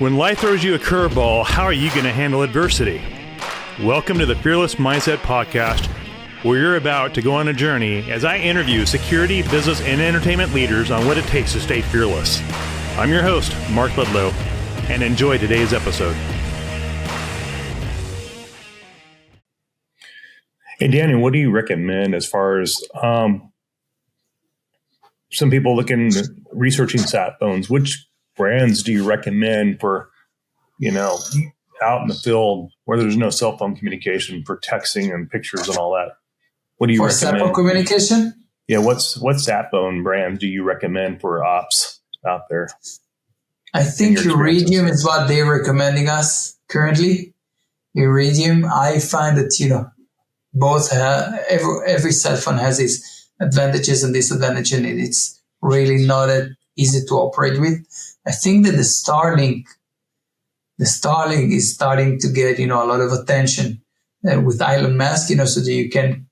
When life throws you a curveball, how are you going to handle adversity? Welcome to the Fearless Mindset Podcast, where you're about to go on a journey as I interview security, business, and entertainment leaders on what it takes to stay fearless. I'm your host, Mark Ledlow, and enjoy today's episode. Hey, Daniel, what do you recommend as far as some people researching sat phones? Which brands do you recommend for, out in the field where there's no cell phone communication for texting and pictures and all that? What do you recommend? For sat phone communication? Yeah, what sat phone brands do you recommend for ops out there? I think Iridium is what they're recommending us currently. Iridium, I find that, both every cell phone has its advantages and disadvantages, and it's really not that easy to operate with. I think that the Starlink is starting to get, a lot of attention with Elon Musk, so that you can,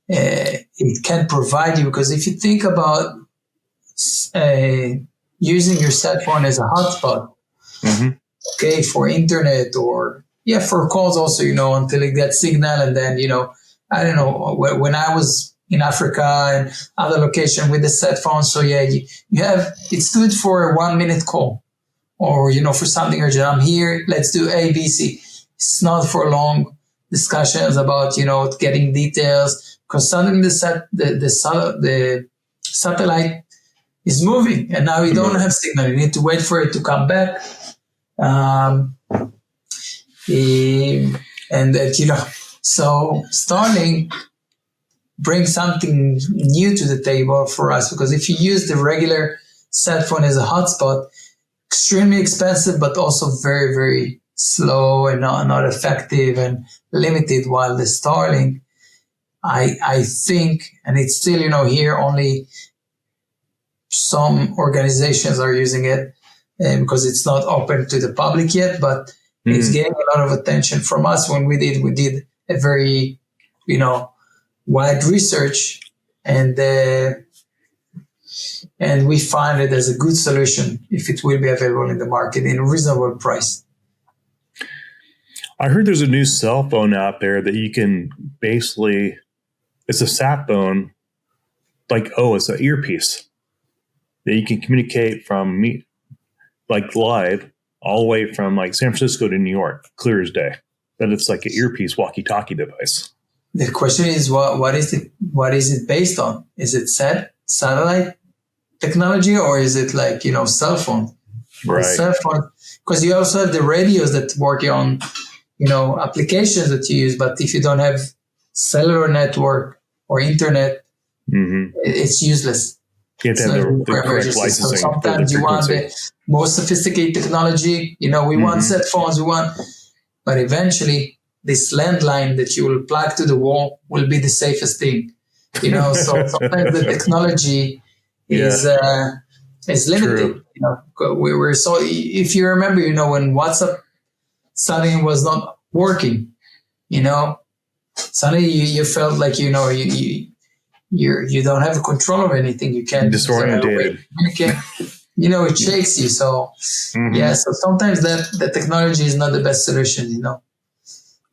it can provide you, because if you think about using your cell phone as a hotspot, okay, for internet or, for calls also, until it gets signal. And then, I don't know, when I was in Africa and other location with the cell phone. So it's good for a 1 minute call or, for something urgent. I'm here, let's do A, B, C. It's not for long discussions about, getting details, because suddenly the satellite is moving and now you don't have signal. You need to wait for it to come back. So Starlink brings something new to the table for us, because if you use the regular cell phone as a hotspot, extremely expensive, but also very, very slow and not effective and limited. While the Starlink, I think, and it's still, here only some organizations are using it because it's not open to the public yet, but it's getting a lot of attention from us. When we did a very, wide research, and we find it as a good solution if it will be available in the market in a reasonable price. I heard there's a new cell phone out there that you can basically, it's a sat phone, it's an earpiece that you can communicate from live all the way from San Francisco to New York, clear as day. But it's like an earpiece walkie-talkie device. The question is, what is it based on? Is it satellite technology, or is it cell phone? Right. Cell phone, because you also have the radios that work on, applications that you use. But if you don't have cellular network or internet, it's useless. You have to have the correct licensing. So sometimes you want the most sophisticated technology. We want cell phones, but eventually this landline that you will plug to the wall will be the safest thing. So sometimes the technology is limited. So if you remember, when WhatsApp suddenly was not working, suddenly you felt like you don't have control of anything. You can't disoriented. It shakes you. So so sometimes the technology is not the best solution.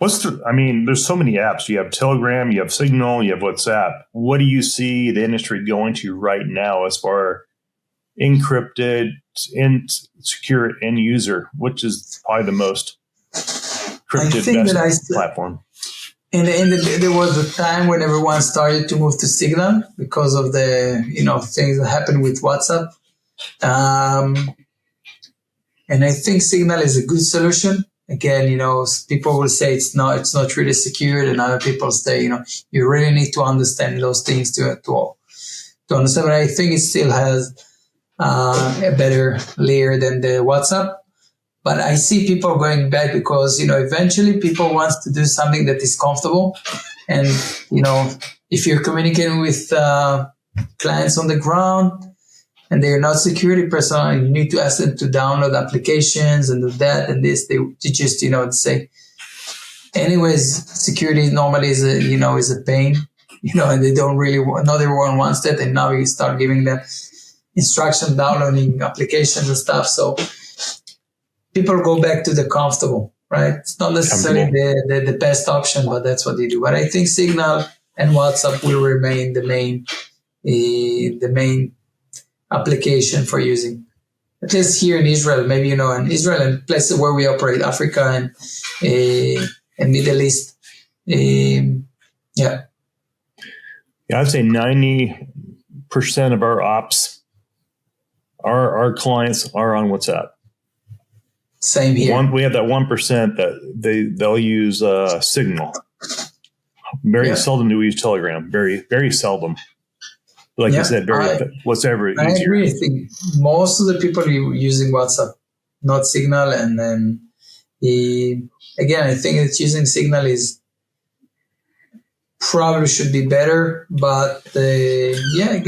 There's so many apps. You have Telegram, you have Signal, you have WhatsApp. What do you see the industry going to right now as far encrypted and secure end user, which is probably the most encrypted best platform? And there was a time when everyone started to move to Signal because of the things that happened with WhatsApp. And I think Signal is a good solution. Again, people will say it's not really secured, and other people say, you really need to understand those things to understand. But I think it still has a better layer than the WhatsApp. But I see people going back because, eventually people want to do something that is comfortable. And, if you're communicating with clients on the ground and they're not security personnel, you need to ask them to download applications and do that and this. They just, say, anyways, security normally is a pain, and they don't really, not everyone wants that. And now you start giving them instruction, downloading applications and stuff. So people go back to the comfortable, right? It's not necessarily the best option, but that's what they do. But I think Signal and WhatsApp will remain the main application for using. At least here in Israel, maybe, in Israel and places where we operate, Africa and Middle East. Yeah, I'd say 90% of our ops, our clients are on WhatsApp. Same here. We have that 1% that they'll use Signal. Very seldom do we use Telegram. Very, very seldom. Like you said, whatever easier. I agree. I think most of the people are using WhatsApp, not Signal. And then, again, I think that using Signal is probably should be better. But, again,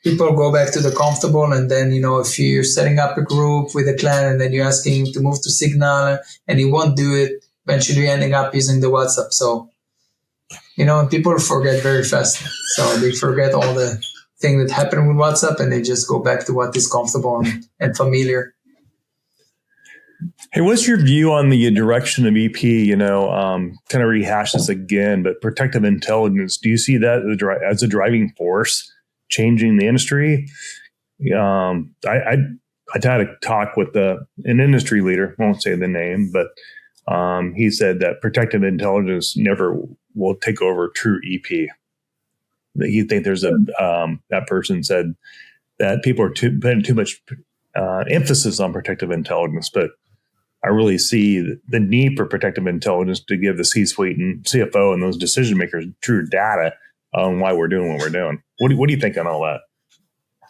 people go back to the comfortable. And then, if you're setting up a group with a client and then you're asking him to move to Signal and he won't do it, eventually you're ending up using the WhatsApp. So, people forget very fast. So they forget all the things that happened with WhatsApp and they just go back to what is comfortable and familiar. Hey, what's your view on the direction of EP? Kind of rehash this again, but protective intelligence, do you see that as a driving force changing the industry? I had a talk with an industry leader, won't say the name, but he said that protective intelligence never will take over true EP. That you think there's that person said that people are putting too much emphasis on protective intelligence, but I really see the need for protective intelligence to give the C-suite and CFO and those decision makers true data on why we're doing what we're doing. What do you think on all that?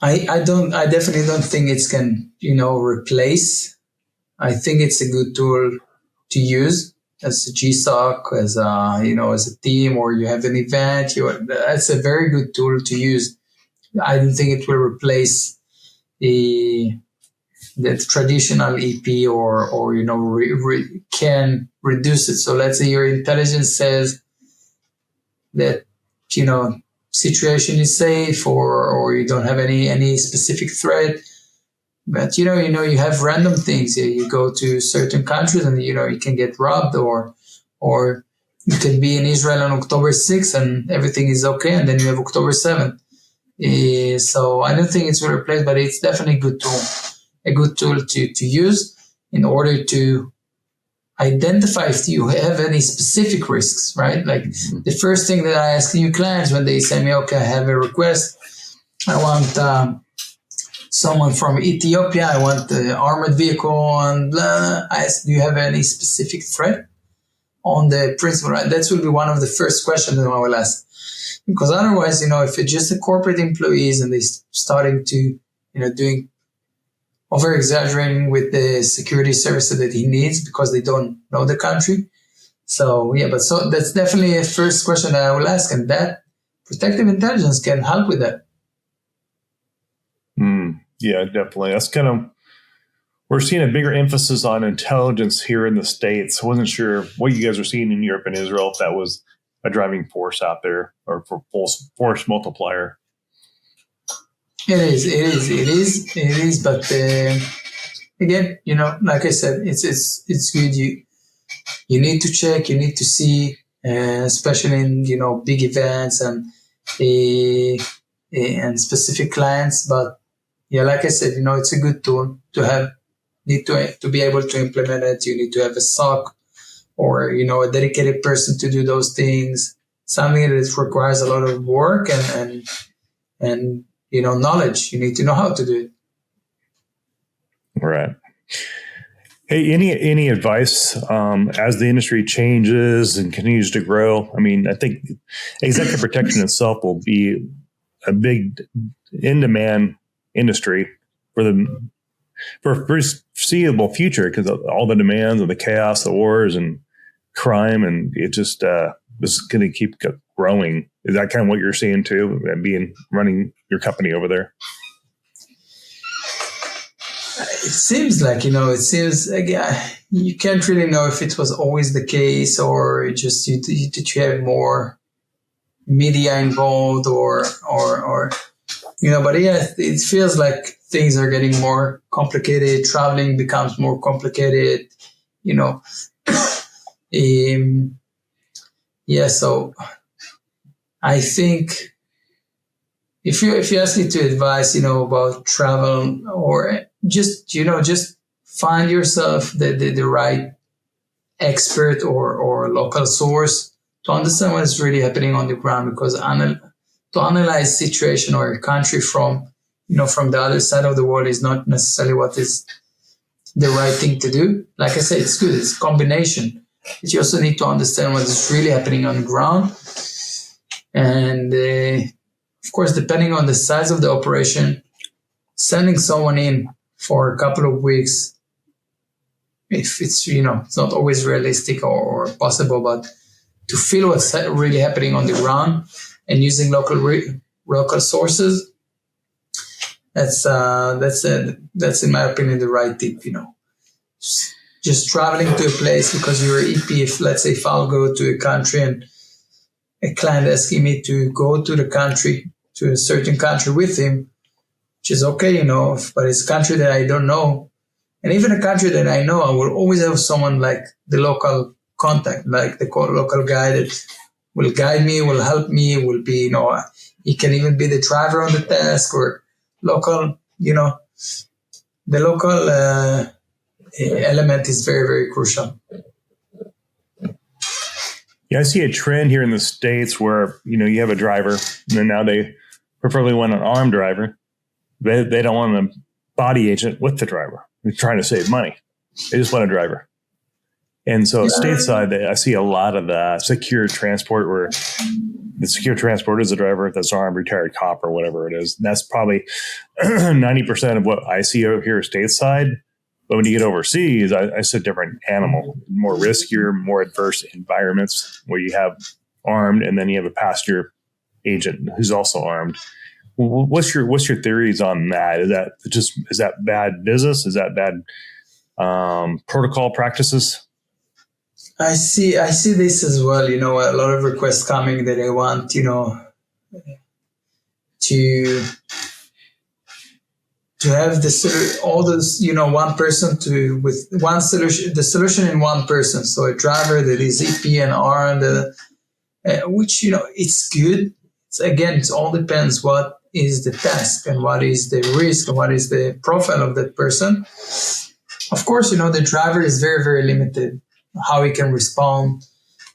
I definitely don't think it can, replace. I think it's a good tool to use as a GSOC, as a team, or you have an event. That's a very good tool to use. I don't think it will replace the traditional EP or can reduce it. So let's say your intelligence says that situation is safe or you don't have any specific threat. But you have random things. You go to certain countries and you can get robbed, or you can be in Israel on October 6th and everything is okay, and then you have October 7th. So I don't think it's will replace, but it's definitely a good tool to use in order to identify if you have any specific risks, right? Like the first thing that I ask new clients when they say me, okay, I have a request. I want someone from Ethiopia. I want the armored vehicle and blah. I ask, do you have any specific threat on the principal? Right? That will be one of the first questions that I will ask. Because otherwise, if it's just a corporate employees and they starting to, doing over exaggerating with the security services that he needs because they don't know the country. So that's definitely a first question that I will ask, and that protective intelligence can help with that. Yeah, definitely. That's we're seeing a bigger emphasis on intelligence here in the States. I wasn't sure what you guys are seeing in Europe and Israel, if that was a driving force out there or for force multiplier. It is. But again, like I said, it's good. You need to check, you need to see, especially in big events and specific clients. But yeah, like I said, it's a good tool to have. Need to be able to implement it. You need to have a SOC or a dedicated person to do those things. Something that requires a lot of work and knowledge. You need to know how to do it. Right. Hey, any advice as the industry changes and continues to grow? I mean, I think executive protection itself will be a big in-demand industry for a foreseeable future because of all the demands of the chaos, the wars, and crime, and it just is going to keep growing. Is that kind of what you're seeing too, running your company over there? It seems like, again, you can't really know if it was always the case or just did you have more media involved or but yeah, it feels like things are getting more complicated. Traveling becomes more complicated. You know, yeah. So I think if you ask me to advise, about travel, or just find yourself the right expert or local source to understand what is really happening on the ground, because to analyze situation or a country from from the other side of the world is not necessarily what is the right thing to do. Like I said, it's good, it's a combination, but you also need to understand what is really happening on the ground. And of course, depending on the size of the operation, sending someone in for a couple of weeks, if it's it's not always realistic or possible, but to feel what's really happening on the ground and using local sources, that's in my opinion the right tip. Just traveling to a place because you're EP. If I'll go to a country and a client asking me to go to the country, to a certain country with him, which is okay, but it's a country that I don't know. And even a country that I know, I will always have someone like the local contact, like the local guy that will guide me, will help me, will be, he can even be the driver on the task, or local, the local element is very, very crucial. Yeah, I see a trend here in the States where, you have a driver, and then now they preferably want an armed driver. They don't want a body agent with the driver. They're trying to save money. They just want a driver. And so stateside, I see a lot of the secure transport, where the secure transport is a driver that's armed, retired cop, or whatever it is. And that's probably 90% of what I see over here stateside. But when you get overseas, I see a different animal, more riskier, more adverse environments where you have armed, and then you have a passenger agent who's also armed. What's your theories on that? Is that bad business? Is that bad protocol practices? I see this as well. A lot of requests coming that they want, to have all this, one person with one solution, the solution in one person. So a driver that is EP and armed, which, it's good. It all depends what is the task and what is the risk and what is the profile of that person. Of course, the driver is very, very limited, how he can respond,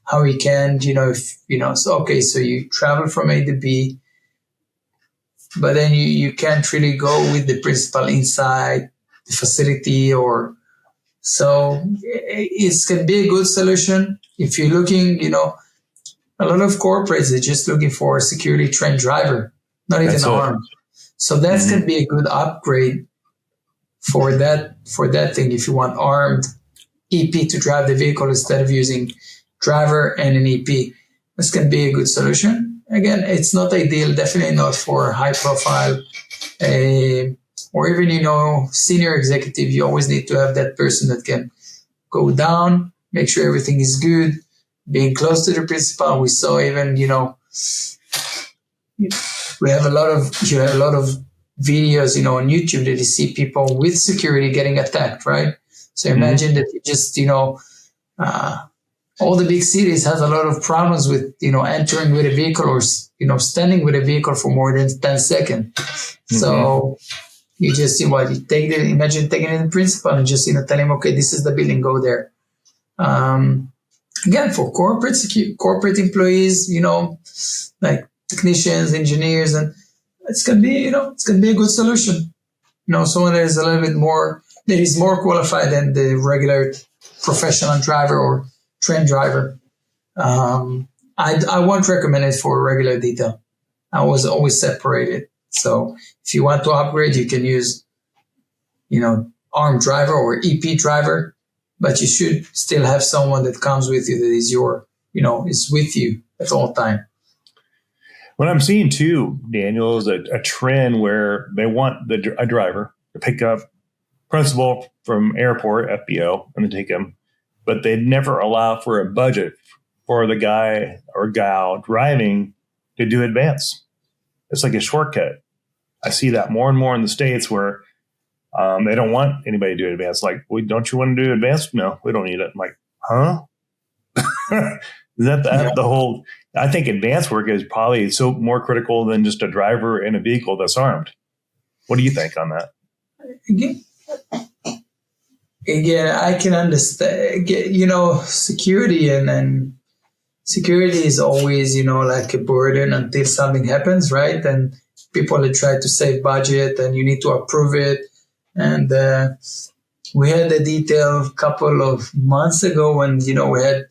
how he can, so you travel from A to B, but then you can't really go with the principal inside the facility, or so it can be a good solution if you're looking, a lot of corporates are just looking for a security trained driver, not even armed. So that can be a good upgrade for that thing. If you want armed EP to drive the vehicle instead of using driver and an EP, this can be a good solution. Again, it's not ideal, definitely not for high profile or even, senior executive. You always need to have that person that can go down, make sure everything is good, being close to the principal. We saw even, you have a lot of videos, on YouTube that you see people with security getting attacked, right? So imagine that you just, all the big cities has a lot of problems with, entering with a vehicle or, standing with a vehicle for more than 10 seconds. So you just, imagine taking in the principal and just, tell him, okay, this is the building, go there. Again, for corporate employees, like technicians, engineers, and it's gonna be, it's gonna be a good solution. Someone that is a little bit more, that is more qualified than the regular professional driver or trained driver. I won't recommend it for regular detail. I was always separated. So if you want to upgrade, you can use, armed driver or EP driver, but you should still have someone that comes with you that is is with you at all time. What I'm seeing too, Daniel, is a trend where they want a driver to pick up principal from airport, FBO, and then take him, but they never allow for a budget for the guy or gal driving to do advance. It's like a shortcut. I see that more and more in the States where They don't want anybody to do advanced. Like, don't you want to do advanced? No, we don't need it. I'm like, huh? Is that the whole? I think advanced work is probably so more critical than just a driver in a vehicle that's armed. What do you think on that? Again, I can understand. Security and security is always, like a burden until something happens, right? And people try to save budget, and you need to approve it. And we had a detail a couple of months ago when we had.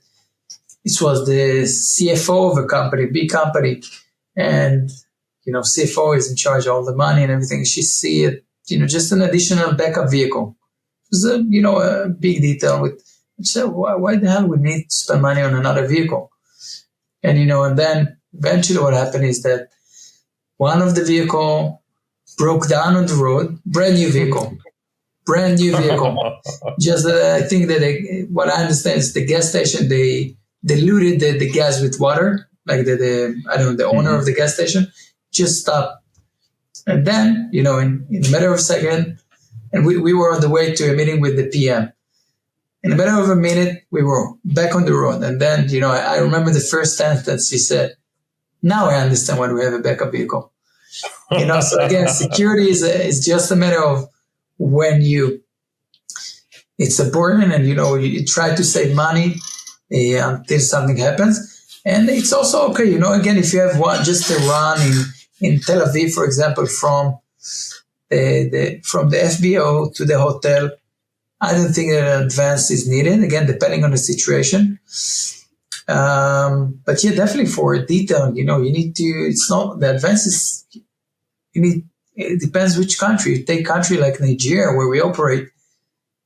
This was the CFO of a company, big company, and CFO is in charge of all the money and everything. She see it, just an additional backup vehicle. It was a big detail. She said, why the hell we need to spend money on another vehicle? And and then eventually what happened is that one of the vehicle broke down on the road, brand new vehicle. Just I think that what I understand is the gas station, they diluted the gas with water, like the owner of the gas station just stopped. And then, in a matter of a second, and we were on the way to a meeting with the PM. In a matter of a minute, we were back on the road. And then, I remember the first sentence she said, now I understand why we have a backup vehicle. So again, security is just a matter of when it's a burden and, you try to save money until something happens. And it's also okay, again, if you have just a run in Tel Aviv, for example, from the FBO to the hotel, I don't think that an advance is needed, again, depending on the situation. But yeah, definitely for detail, you need to, it's not, the advance is, it depends which country. You take country like Nigeria where we operate,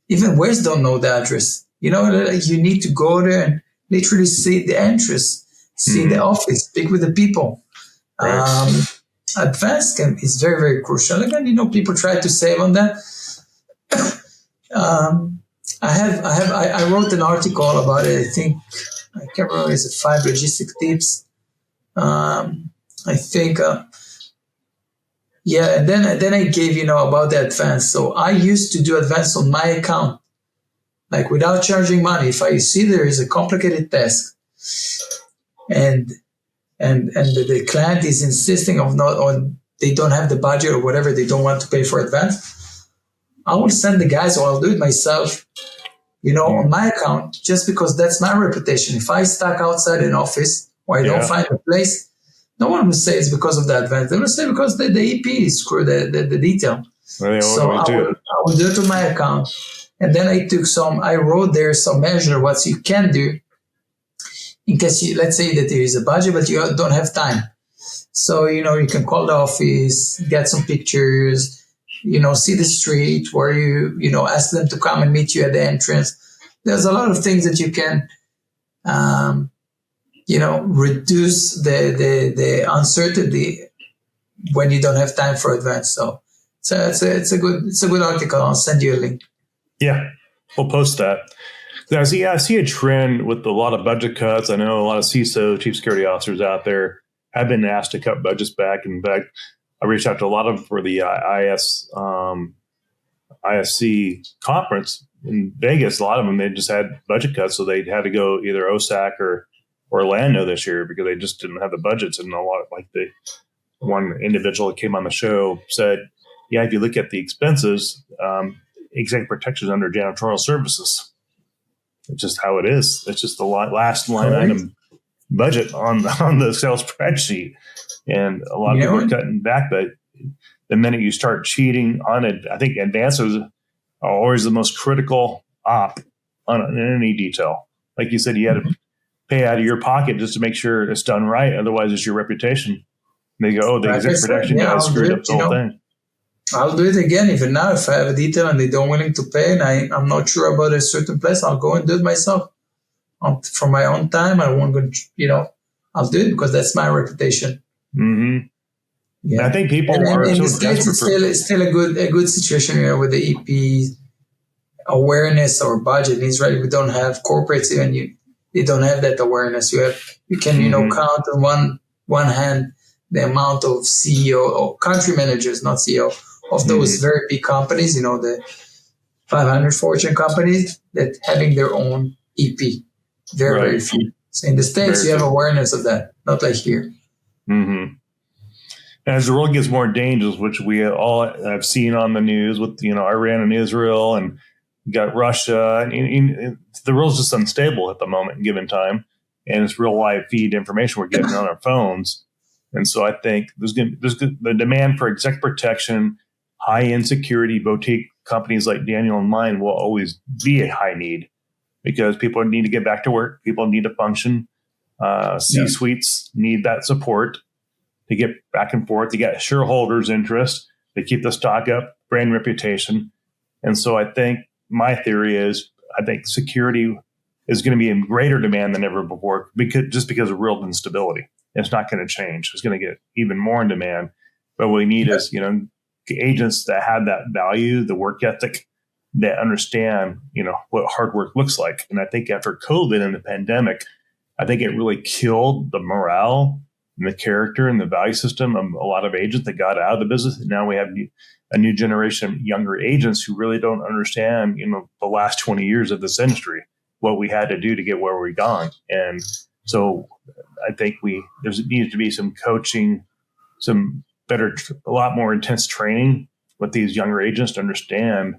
even West don't know the address. You need to go there and literally see the entrance, see the office, speak with the people. Right. Advanced is very, very crucial. Again, people try to save on that. I wrote an article about it. I think I can't remember. Is it 5 logistic tips? I think. Yeah, and then I gave about the advance. So I used to do advance on my account, like without charging money. If I see there is a complicated task, and the client is insisting on they don't have the budget or whatever, they don't want to pay for advance, I will send the guys or I'll do it myself, on my account, just because that's my reputation. If I stuck outside an office or I don't find a place, no one will say it's because of the advance. They will say because the EP screw the detail. Well, so I will do it on my account. And then I wrote there some measure what you can do in case let's say that there is a budget, but you don't have time. So, you can call the office, get some pictures, see the street where you ask them to come and meet you at the entrance. There's a lot of things that you can, reduce the uncertainty when you don't have time for advance. So it's a good article. I'll send you a link. Yeah, we'll post that. I see a trend with a lot of budget cuts. I know a lot of CISO, chief security officers out there have been asked to cut budgets back. In fact, I reached out to a lot of them for the ISC conference in Vegas. A lot of them, they just had budget cuts, so they had to go either OSAC or Orlando this year because they just didn't have the budgets. And a lot of, like the one individual that came on the show said, yeah, if you look at the expenses, executive protection is under janitorial services. It's just how it is. It's just the last line item budget on the sales spreadsheet. And a lot of people are cutting back, but the minute you start cheating on it, I think advances are always the most critical op in any detail. Like you said, you had to pay out of your pocket just to make sure it's done right. Otherwise, it's your reputation. And they go, the executive protection guy screwed up the whole thing. I'll do it again. Even now, if I have a detail and they don't willing to pay and I'm not sure about a certain place, I'll go and do it myself. For my own time, I won't go, I'll do it because that's my reputation. Mm-hmm. Yeah. I think people are in the States, it's still a good situation with the EP awareness or budget. In Israel, we don't have corporates, even they don't have that awareness. You can count on one hand the amount of CEO or country managers, not CEO, of those very big companies, the 500 Fortune companies that having their own EP. Very, very few. So in the States, you have awareness of that, not like here. Mm-hmm. As the world gets more dangerous, which we all have seen on the news with, Iran and Israel, and you got Russia, and the world's just unstable at the moment, given time, and it's real live feed information we're getting on our phones. And so I think there's the demand for exec protection, high end security, boutique companies like Daniel and mine will always be a high need because people need to get back to work. People need to function. C-suites need that support to get back and forth. You got shareholders' interest. They keep the stock up, brand reputation. And so I think my theory is I think security is going to be in greater demand than ever before because of real instability. It's not going to change. It's going to get even more in demand. But what we need is, agents that have that value, the work ethic, that understand, what hard work looks like. And I think after COVID and the pandemic, I think it really killed the morale and the character and the value system of a lot of agents that got out of the business. And now we have a new generation of younger agents who really don't understand, the last 20 years of this industry, what we had to do to get where we've gone. And so I think there needs to be some coaching, some better, a lot more intense training with these younger agents to understand,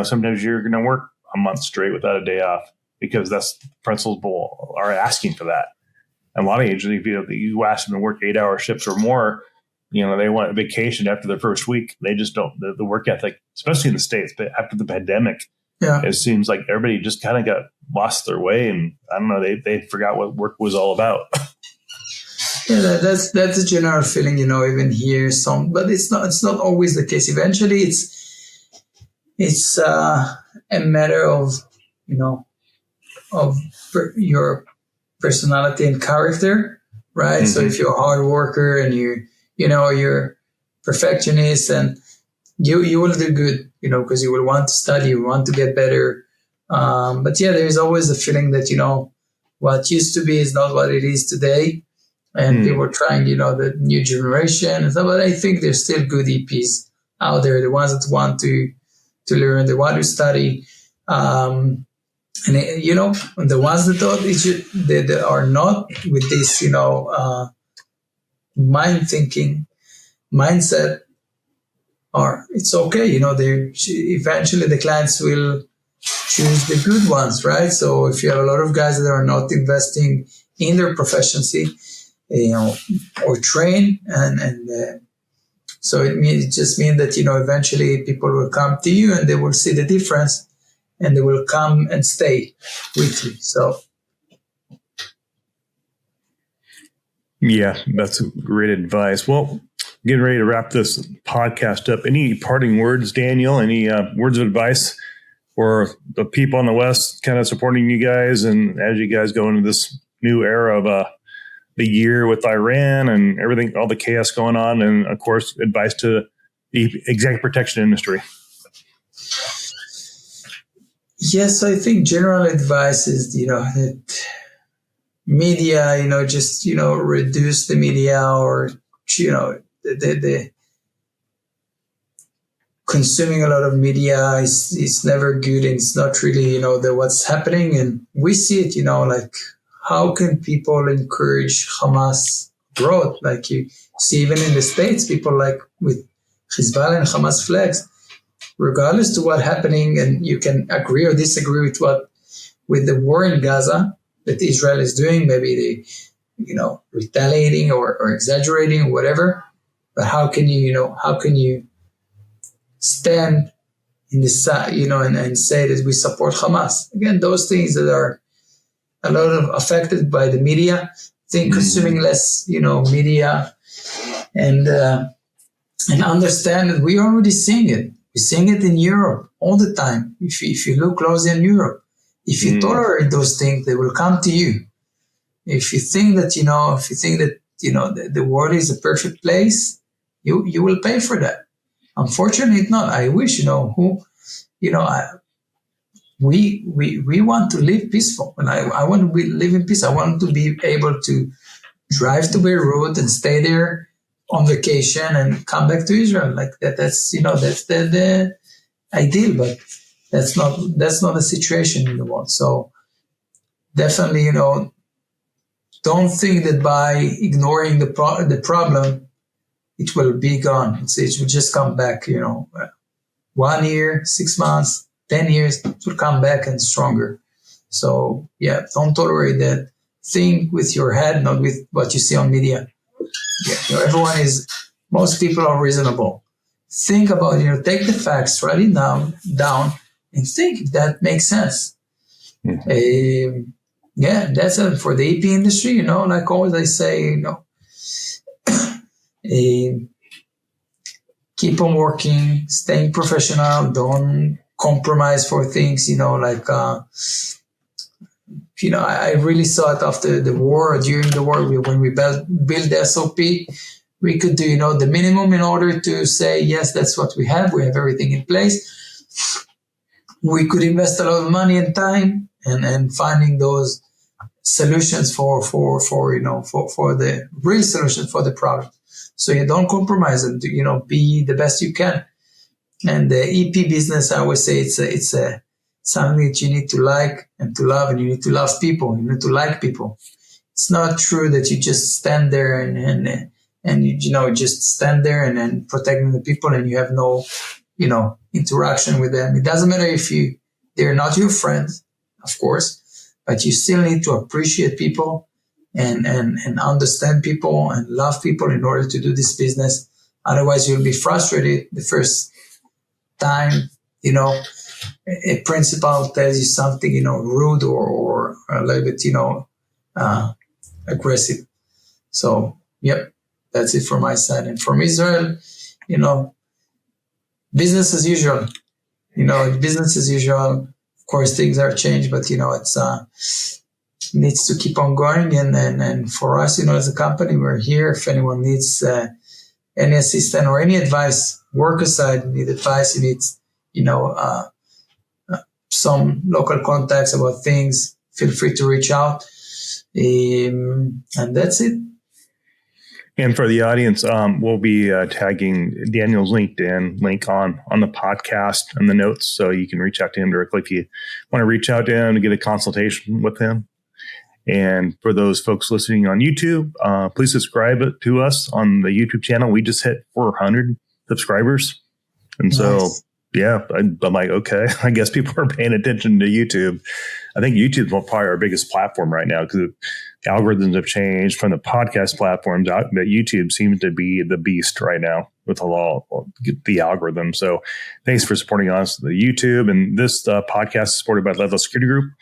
sometimes you're going to work a month straight without a day off because that's the principal are asking for that. And a lot of agents, if you ask them to work 8-hour shifts or more, they want a vacation after their first week. They just don't, the work ethic, especially in the States, but after the pandemic, it seems like everybody just kind of got lost their way. And I don't know, they forgot what work was all about. Yeah, that's a general feeling, even here but it's not always the case. Eventually it's a matter of, of your personality and character, right? Mm-hmm. So if you're a hard worker and you're perfectionist, and you will do good, because you will want to study, you want to get better. But there's always a feeling that, what used to be is not what it is today. And people are trying, the new generation and stuff. But I think there's still good EPs out there, the ones that want to learn, the ones to study. And the ones that thought that are not with this, mindset, it's okay. Eventually the clients will choose the good ones, right? So if you have a lot of guys that are not investing in their proficiency, or train, and so it just means that eventually people will come to you and they will see the difference, and they will come and stay with you. So yeah, that's great advice. Well, getting ready to wrap this podcast up. Any parting words, Daniel? Any words of advice for the people on the West kind of supporting you guys, and as you guys go into this new era of the year with Iran and everything, all the chaos going on, and of course, advice to the executive protection industry? Yes, I think general advice is, that media, just, reduce the media, or, the consuming a lot of media is never good, and it's not really, what's happening. And we see it, like, how can people encourage Hamas growth? Like you see, even in the States, people like with Hezbollah and Hamas flags, regardless to what's happening, and you can agree or disagree with the war in Gaza that Israel is doing, maybe they, retaliating or exaggerating or whatever. But how can you stand in the side, and say that we support Hamas? Again, those things that are a lot of affected by the media. I think consuming less, media, and understand that we're already seeing it. We're seeing it in Europe all the time. If you look closely in Europe, if you tolerate those things, they will come to you. If you think that, the world is a perfect place, you will pay for that. Unfortunately, it's not. I wish, we want to live peaceful, and I want to live in peace. I want to be able to drive to Beirut and stay there on vacation and come back to Israel. Like that. That's the ideal, but that's not the situation in the world. So definitely, don't think that by ignoring the problem, it will be gone. It will just come back. 1 year, 6 months, 10 years, it will come back and stronger. So yeah, don't tolerate that. Think with your head, not with what you see on media. Yeah, most people are reasonable. Think about, take the facts, write it down, and think if that makes sense. Mm-hmm. That's it for the EP industry. Like always I say, keep on working, staying professional, don't compromise for things, I really saw it after the war, or during the war, when we built the SOP, we could do, the minimum in order to say, yes, that's what we have everything in place. We could invest a lot of money and time and finding those solutions for the real solution for the problem. So you don't compromise and, be the best you can. And the EP business, I always say it's something that you need to like and to love, and you need to love people. You need to like people. It's not true that you just stand there and just stand there and protecting the people and you have no, interaction with them. It doesn't matter if they're not your friends, of course, but you still need to appreciate people and understand people and love people in order to do this business. Otherwise, you'll be frustrated the first time, a principal tells you something, rude or a little bit, aggressive. So, yep, that's it from my side. And from Israel, business as usual. Business as usual. Of course, things are changed, but, it's needs to keep on going. And for us, as a company, we're here. If anyone needs any assistance or any advice, work aside, you need advice, you need, some local contacts about things, feel free to reach out. And that's it. And for the audience, we'll be tagging Daniel's LinkedIn link on the podcast and the notes, so you can reach out to him directly if you want to reach out to him to get a consultation with him. And for those folks listening on YouTube, please subscribe to us on the YouTube channel. We just hit 400 subscribers. And nice. So, yeah, I'm like, okay, I guess people are paying attention to YouTube. I think YouTube's probably our biggest platform right now because the algorithms have changed from the podcast platforms. But YouTube seems to be the beast right now with the algorithm. So thanks for supporting us, the YouTube. And this podcast is supported by Ledlow Security Group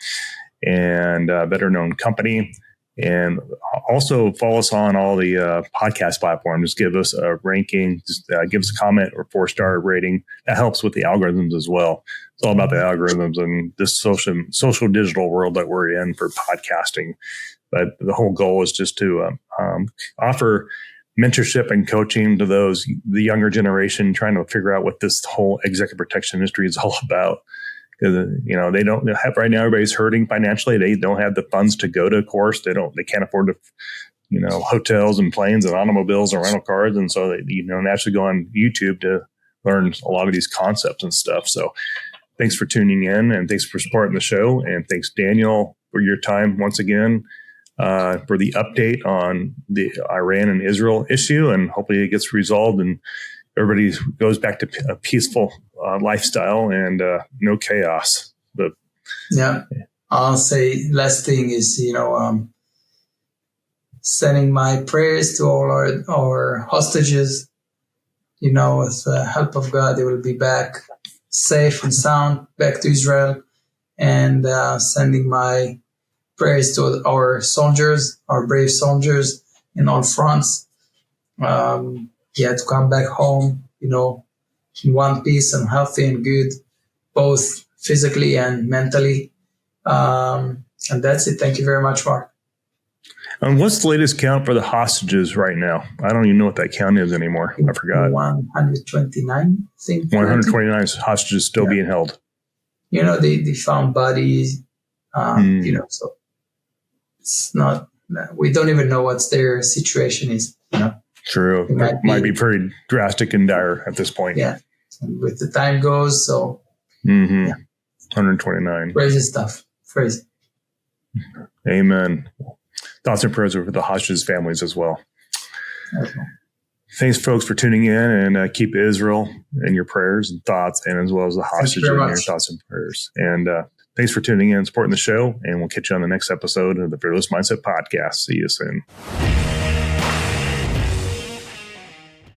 and a better known company. And also follow us on all the podcast platforms. Just give us a ranking, just give us a comment or 4-star rating. That helps with the algorithms as well. It's all about the algorithms and this social digital world that we're in for podcasting. But the whole goal is just to offer mentorship and coaching to the younger generation trying to figure out what this whole executive protection industry is all about. Because they don't have right now. Everybody's hurting financially. They don't have the funds to go to a course. They can't afford to, hotels and planes and automobiles and rental cars, and so they naturally go on YouTube to learn a lot of these concepts and stuff. So, thanks for tuning in, and thanks for supporting the show, and thanks Daniel for your time once again for the update on the Iran and Israel issue, and hopefully it gets resolved and everybody goes back to a peaceful lifestyle and no chaos. But yeah, I'll say last thing is, sending my prayers to all our hostages. With the help of God, they will be back safe and sound back to Israel, and sending my prayers to our soldiers, our brave soldiers in all fronts. To come back home, in one piece and healthy and good, both physically and mentally. And that's it. Thank you very much, Mark. And what's the latest count for the hostages right now? I don't even know what that count is anymore. I forgot. 129, I think. 129 hostages still being held. They found bodies, so it's not, we don't even know what their situation is, True. It might be pretty drastic and dire at this point. Yeah. And with the time goes, so. Mm-hmm. Yeah. 129. Crazy stuff. Crazy. Amen. Thoughts and prayers over the hostages' families as well. Okay. Thanks, folks, for tuning in, and keep Israel in your prayers and thoughts, and as well as the hostages in your thoughts and prayers. And thanks for tuning in and supporting the show, and we'll catch you on the next episode of the Fearless Mindset Podcast. See you soon.